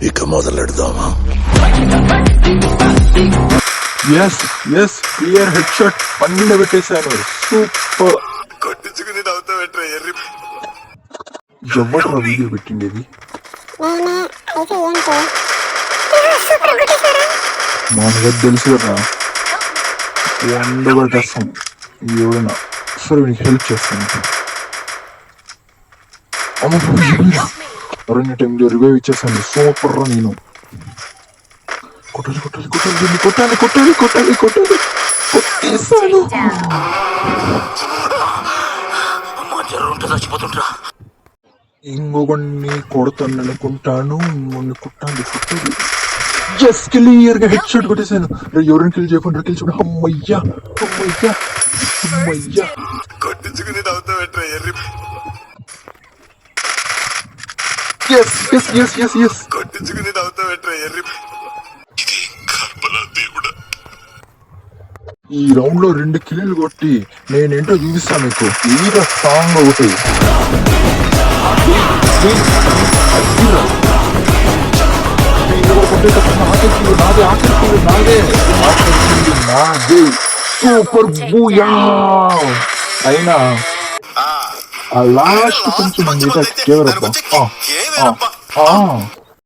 ఇక మొదలెడదామా? Yes yes clear head shot పన్నెండు పెట్టేశాను. సూపర్. కొట్టించుకుని నవ్వుతావేట్రా ఎర్రి. ఎవరు వీడియో పెట్టిండేది? మనకు తెలుసు కదా, వండబెట్టేస్తాం ఎవడైనా. సరే వీనికి హెల్ప్ చేస్తాను. అరణ్య టైంలో రివైవ్ ఇచ్చేస్తాను. సూపర్ రా. నేను కొట్టాలి కొట్టాలి కొట్టాలి కొట్టాలి కొట్టాలి కొట్టాలి కొట్టాలి కొట్టేస్తాను. ఇంకొకడిని కొడతాను అనుకుంటాను. ఇంకొన్ని కొట్టాలి కొట్టాలి. ఎస్ క్లియర్ గా హెడ్ షాట్ కొట్టేశాను. ఎవరిని కిల్ చేయకుండా కిల్ చూడ. అమ్మయ్యా అమ్మయ్యా అమ్మయ్యా. కొట్టించుకుని నవ్వుతావేట్రా ఎర్రి. Yes yes yes yes yes. కొట్టించుకుని నవ్వుతావేట్రా ఎర్రి. దేవుడా, ఈ రౌండ్ లో 2 కిల్లులు కొట్టి నేనేంటో చూపిస్తాను మీకు. ఈగ సాంగ్ ఒకటి. Super Booyah. అయినా ఆ లాస్ట్ కొంచెం